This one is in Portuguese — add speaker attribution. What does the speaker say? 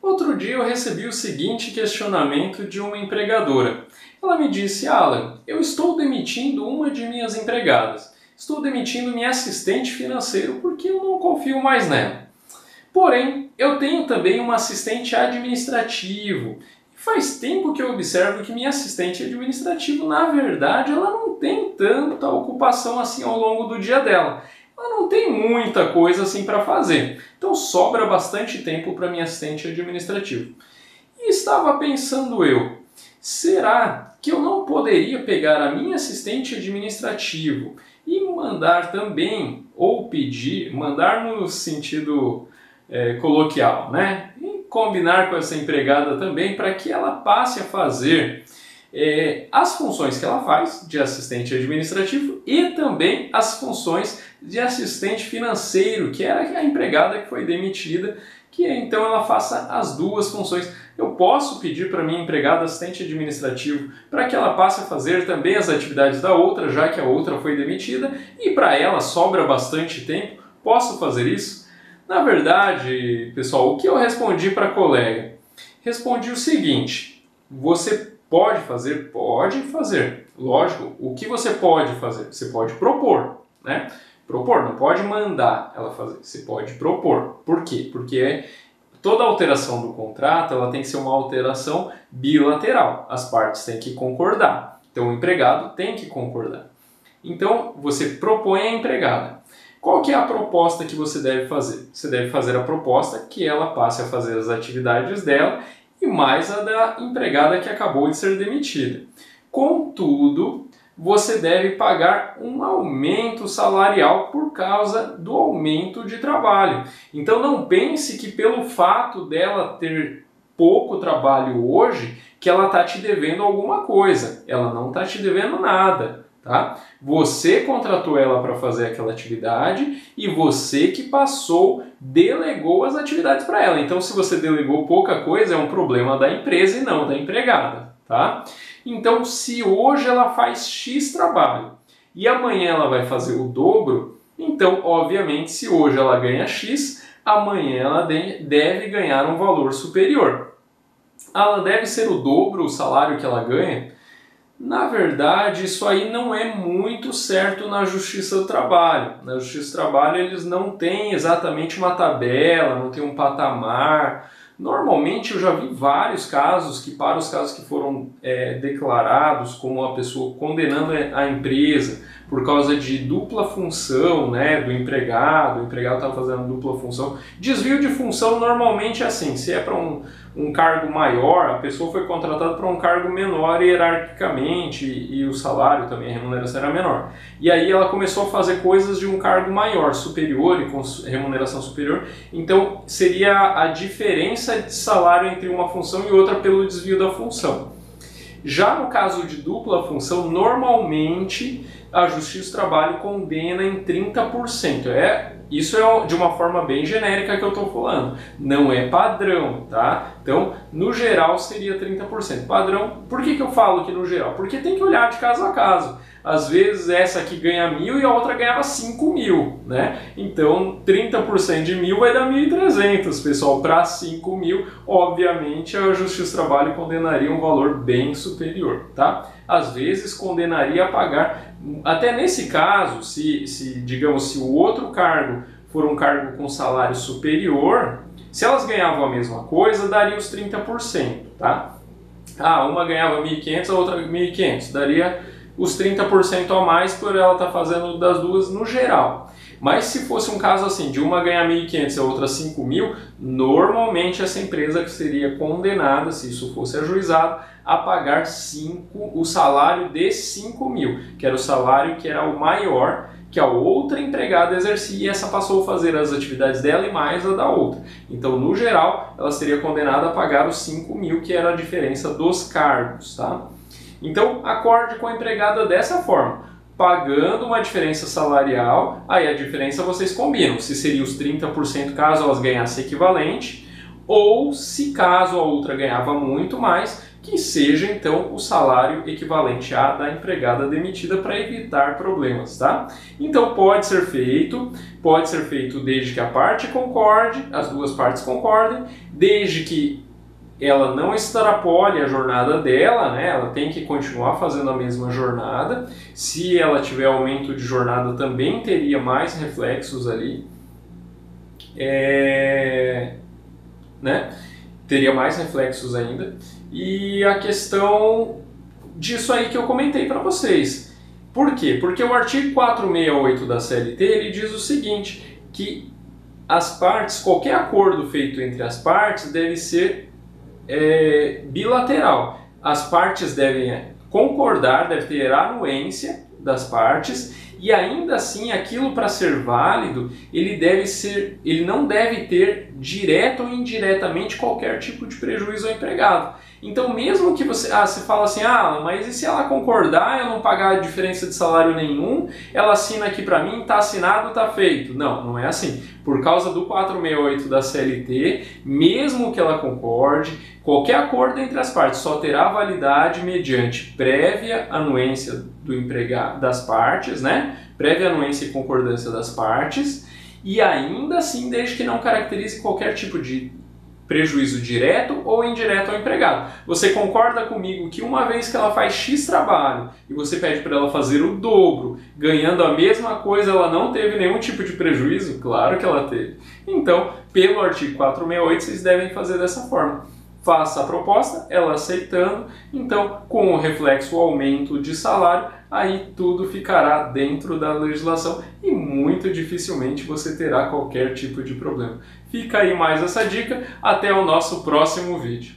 Speaker 1: Outro dia eu recebi o seguinte questionamento de uma empregadora. Ela me disse: Alan, eu estou demitindo uma de minhas empregadas. Estou demitindo minha assistente financeira porque eu não confio mais nela. Porém, eu tenho também uma assistente administrativo. Faz tempo que eu observo que minha assistente administrativa, na verdade, ela não tem tanta ocupação assim ao longo do dia dela. Ela não tem muita coisa assim para fazer. Então sobra bastante tempo para minha assistente administrativa. E estava pensando eu, será que eu não poderia pegar a minha assistente administrativo e mandar também, ou pedir, mandar no sentido coloquial, né? E combinar com essa empregada também para que ela passe a fazer as funções que ela faz de assistente administrativo e também as funções de assistente financeiro, que era a empregada que foi demitida, que então ela faça as duas funções. Eu posso pedir para minha empregada assistente administrativo para que ela passe a fazer também as atividades da outra, já que a outra foi demitida, e para ela sobra bastante tempo. Posso fazer isso? Na verdade, pessoal, o que eu respondi para a colega? Respondi o seguinte: você pode fazer? Pode fazer. Lógico, o que você pode fazer? Você pode propor, né? Propor, não pode mandar ela fazer, você pode propor. Por quê? Porque toda alteração do contrato ela tem que ser uma alteração bilateral. As partes têm que concordar. Então o empregado tem que concordar. Então você propõe à empregada. Qual que é a proposta que você deve fazer? Você deve fazer a proposta que ela passe a fazer as atividades dela e mais a da empregada que acabou de ser demitida. Contudo, você deve pagar um aumento salarial por causa do aumento de trabalho. Então não pense que pelo fato dela ter pouco trabalho hoje, que ela está te devendo alguma coisa. Ela não está te devendo nada. Tá? Você contratou ela para fazer aquela atividade e você que delegou as atividades para ela. Então, se você delegou pouca coisa, é um problema da empresa e não da empregada. Tá? Então, se hoje ela faz X trabalho e amanhã ela vai fazer o dobro, então, obviamente, se hoje ela ganha X, amanhã ela deve ganhar um valor superior. Ela deve ser o dobro o salário que ela ganha? Na verdade, isso aí não é muito certo na Justiça do Trabalho. Na Justiça do Trabalho eles não têm exatamente uma tabela, não tem um patamar. Normalmente eu já vi vários casos que, para os casos que foram declarados como a pessoa condenando a empresa por causa de dupla função, né, do empregado, o empregado estava fazendo dupla função. Desvio de função normalmente é assim, se é para um cargo maior, a pessoa foi contratada para um cargo menor hierarquicamente e o salário também, a remuneração era menor. E aí ela começou a fazer coisas de um cargo maior, superior e com remuneração superior, então seria a diferença de salário entre uma função e outra pelo desvio da função. Já no caso de dupla função, normalmente a Justiça do Trabalho condena em 30%. Isso é de uma forma bem genérica que eu estou falando. Não é padrão, tá? Então, no geral seria 30%. Padrão, por que eu falo que no geral? Porque tem que olhar de caso a caso. Às vezes essa aqui ganha 1.000 e a outra ganhava 5.000, né? Então 30% de 1.000 vai dar 1.300, pessoal. Para 5.000, obviamente a Justiça do Trabalho condenaria um valor bem superior, tá? Às vezes condenaria a pagar, até nesse caso, digamos, se o outro cargo for um cargo com salário superior, se elas ganhavam a mesma coisa, daria os 30%, tá? Uma ganhava 1.500, a outra 1.500, daria os 30% a mais por ela estar fazendo das duas no geral. Mas se fosse um caso assim, de uma ganhar 1.500 e a outra 5.000, normalmente essa empresa que seria condenada, se isso fosse ajuizado, a pagar o salário de 5.000, que era o salário que era o maior que a outra empregada exercia, e essa passou a fazer as atividades dela e mais a da outra. Então, no geral, ela seria condenada a pagar os 5.000, que era a diferença dos cargos, tá? Então, acorde com a empregada dessa forma, pagando uma diferença salarial, aí a diferença vocês combinam, se seria os 30% caso elas ganhassem equivalente, ou se caso a outra ganhava muito mais, que seja então o salário equivalente à da empregada demitida para evitar problemas, tá? Então pode ser feito desde que a parte concorde, as duas partes concordem, desde que ela não extrapole a jornada dela, né? Ela tem que continuar fazendo a mesma jornada. Se ela tiver aumento de jornada, também teria mais reflexos ali, né? Teria mais reflexos ainda. E a questão disso aí que eu comentei para vocês. Por quê? Porque o artigo 468 da CLT, ele diz o seguinte, que as partes, qualquer acordo feito entre as partes deve ser bilateral. As partes devem concordar, deve ter anuência das partes, e ainda assim aquilo, para ser válido, ele não deve ter direto ou indiretamente qualquer tipo de prejuízo ao empregado. Então, mesmo que você fala assim, mas e se ela concordar, eu não pagar a diferença de salário nenhum, ela assina aqui para mim, está assinado, está feito. Não, não é assim. Por causa do 468 da CLT, mesmo que ela concorde, qualquer acordo entre as partes só terá validade mediante prévia anuência do empregado, das partes, né? Prévia anuência e concordância das partes, e ainda assim desde que não caracterize qualquer tipo de prejuízo direto ou indireto ao empregado. Você concorda comigo que uma vez que ela faz X trabalho e você pede para ela fazer o dobro, ganhando a mesma coisa, ela não teve nenhum tipo de prejuízo? Claro que ela teve. Então, pelo artigo 468, vocês devem fazer dessa forma. Faça a proposta, ela aceitando, então, com o reflexo aumento de salário, aí tudo ficará dentro da legislação e muito dificilmente você terá qualquer tipo de problema. Fica aí mais essa dica, até o nosso próximo vídeo.